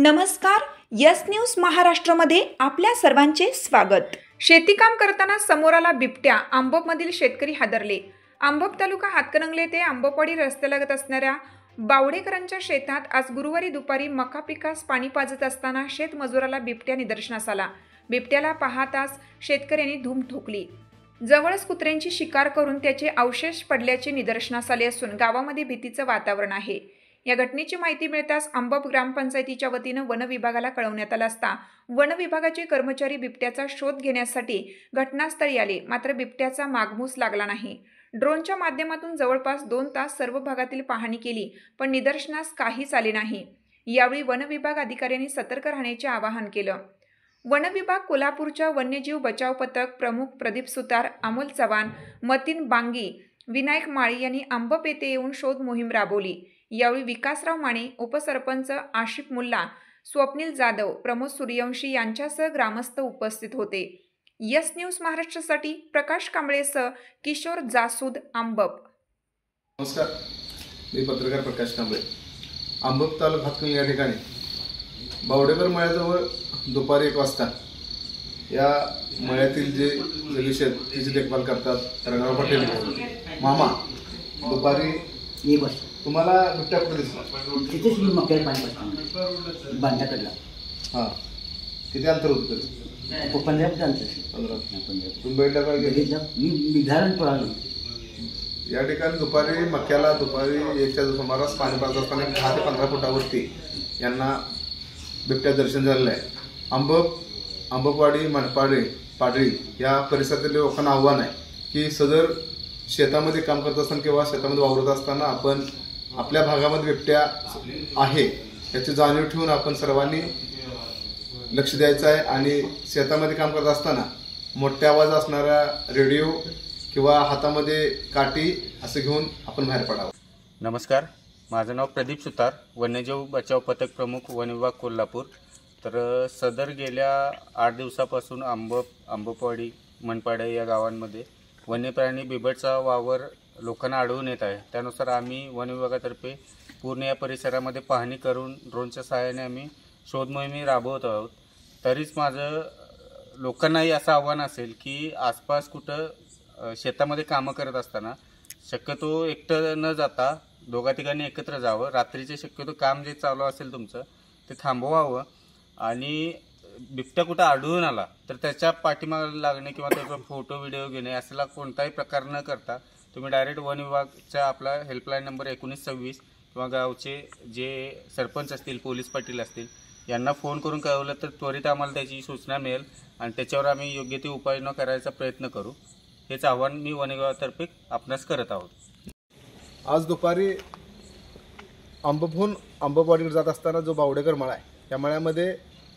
नमस्कार, yes news महाराष्ट्रमध्ये आपल्या सर्वांचे स्वागत। शेतीकाम करताना समोर आला बिबट्या, आंबोपमधील शेतकरी हादरले। आंबोप तालुका हातकणंगले ते आंबोपवाडी रस्त्यालगत असणाऱ्या बावडेकरांच्या शेतात आज गुरुवारी दुपारी मका पिकास पाणी पाजत असताना शेतमजुराला बिबट्या निदर्शनास आला। बिबट्याला पाहताच शेतकऱ्यांनी धूम ठोकली। जवळच कुत्र्यांची शिकार करून त्याचे अवशेष पडल्याचे निदर्शनास आले असून गावामध्ये भीतीचे वातावरण आहे। या घटनेची माहिती मिळताच आंबोप ग्रामपंचायतीच्या वतीने वन विभागाला कळवण्यात आले असता वन विभागाचे कर्मचारी बिबट्याचा शोध घेण्यासाठी घटनास्थळी आले, मात्र बिबट्याचा मागमूस लागला नाही। ड्रोनच्या माध्यमातून जवळपास 2 तास सर्व भागातील पाहणी केली, पण निदर्शनास काहीच आले नाही। यावेळी वन विभाग अधिकाऱ्यांनी सतर्क राहण्याचे आवाहन केलं। वन विभाग कोल्हापूरच्या वन्यजीव बचाव पथक प्रमुख प्रदीप सुतार, अमोल चव्हाण, मतीन बांगी, विनायक माळी यांनी आंबोप येथे येऊन शोध मोहीम राबवली। यावेळी विकासराव माने, उपसरपंच आशिफ मुल्ला, स्वप्नील जाधव, प्रमोद सूर्यवंशी यांच्यासह ग्रामस्थ उपस्थित होते। यस न्यूज महाराष्ट्रासाठी प्रकाश कांबळेसह किशोर जासूद, आंबोप। नमस्कार, मी पत्रकार प्रकाश कांबळे। आंबोप तालुका हातकणंगले या ठिकाणी बावडेकर मळ्याजवळ दुपारी 1 वाजता या मळ्यातील जे सगळे शेतीची देखभाल करतात रंगराव पाटील मामा दुपारी तुम्हाला बिबट्या कुठे दिसला? तिथेच मी मक्याला पाणी पाजतो बांधाकडला। हां, किती अंतर होतं? 15 फूट अंतर। 15 तुम्ही बैठला काय गेले? मी धारण पळालो। या ठिकाणी दुपारी मक्याला दुपारी 1च्या सुमारास पाणी पाजत असताना 10 ते 15 फुटावरती यांना बिबट्या दर्शन झालेलं आहे। आंबोपवाडी, मनपाडे, पाडळी या परिसरातील लोकांना आव्हान आहे की सदर शेतामध्ये काम करत असताना किंवा शेतामध्ये वावरत असताना आपण आपल्या भागामध्ये बिबट्या आहे याची जाणीव ठेवून आपण सर्वांनी लक्ष द्यायचं आहे आणि शेतामध्ये काम करत असताना मोठ्या आवाज असणारा रेडिओ किंवा हातामध्ये काठी असं घेऊन आपण बाहेर पडावं। नमस्कार, माझं नाव प्रदीप सुतार, वन्यजीव बचाव पथक प्रमुख वन विभाग कोल्हापूर। तर सदर गेल्या 8 दिवसापासून आंबोपवाडी, मनपाडे या गावांमध्ये वन्यप्राणी बिबटचा वावर लोकांना आढळून येत आहे। त्यानुसार आम्ही वन विभागातर्फे पूर्ण या परिसरामध्ये पाहणी करून ड्रोनच्या सहाय्याने आम्ही शोध मोहीम राबवत आहोत। तरीच माझं लोकांनाही असं आव्हान असेल की आसपास कुठं शेतामध्ये कामं करत असताना शक्यतो एकटं न जाता दोघा-तिघांनी एकत्र जावं। रात्रीचे शक्यतो काम जे चालू असेल तुमचं ते थांबवावं आणि बिबट्या कुठं आढळून आला तर त्याच्या पाठीमागे लागणे किंवा त्याचा फोटो व्हिडिओ घेणे असला कोणताही प्रकार न करता तुम्ही डायरेक्ट वन विभागच्या आपला हेल्पलाईन नंबर 1926 किंवा गावचे जे सरपंच असतील, पोलीस पाटील असतील यांना फोन करून कळवलं तर त्वरित आम्हाला त्याची सूचना मिळेल आणि त्याच्यावर आम्ही योग्य ती उपाययोजना करायचा प्रयत्न करू। हेच आव्हान मी वन विभागातर्फे आपणास करत आहोत। आज दुपारी आंबोपहून आंबोपवाडीकडे जात असताना जो बावडेकर मळा आहे त्या मळ्यामध्ये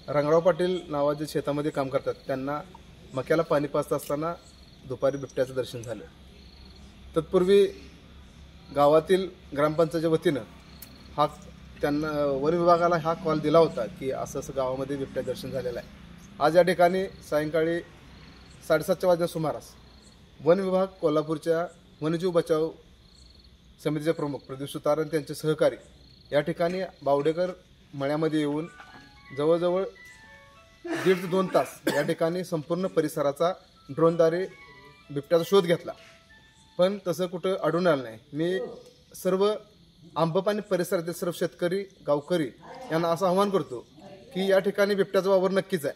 रंगराव पाटील नावाचे शेतामध्ये काम करतात त्यांना मक्याला पाणी पाजत असताना दुपारी बिबट्याचं दर्शन झालं। तत्पूर्वी गावातील ग्रामपंचायतीच्या वतीनं त्यांना वन विभागाला हा कॉल दिला होता की असं असं गावामध्ये बिबट्या दर्शन झालेलं आहे। आज या ठिकाणी सायंकाळी 7:30च्या वाजल्या सुमारास वन विभाग कोल्हापूरच्या वन्यजीव बचाव समितीचे प्रमुख प्रदीप सुतार आणि त्यांचे सहकारी या ठिकाणी बावडेकर मळ्यामध्ये येऊन जवळजवळ 1.5 ते 2 तास या ठिकाणी संपूर्ण परिसराचा ड्रोनद्वारे बिबट्याचा शोध घेतला, पण तसं कुठं आढळून आलं नाही। मी सर्व आंबोप आणि परिसरातील सर्व शेतकरी, गावकरी यांना असं आवाहन करतो की या ठिकाणी बिबट्याचा वावर नक्कीच आहे।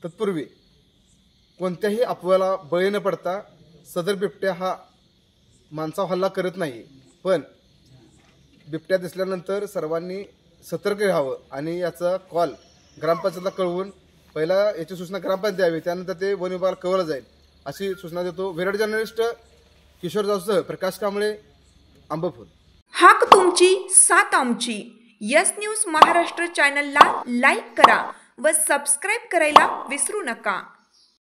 तत्पूर्वी कोणत्याही अफवाला बळी न पडता सदर बिबट्या हा माणसावर हल्ला करत नाही, पण बिबट्या दिसल्यानंतर सर्वांनी सतर्क राहावं आणि याचा कॉल ग्रामपंचायतीला कळवून पहिला याची सूचना ग्रामपंचायत द्यावी, त्यानंतर ते वन विभागाला कळवलं जाईल अशी सूचना देतो। विराट जर्नलिस्ट किशोर जासूसह प्रकाश कांबळे, आंबोप। हाक तुमची, साथ आमची। यस न्यूज महाराष्ट्र चॅनलला लाईक करा व सबस्क्राईब करायला विसरू नका।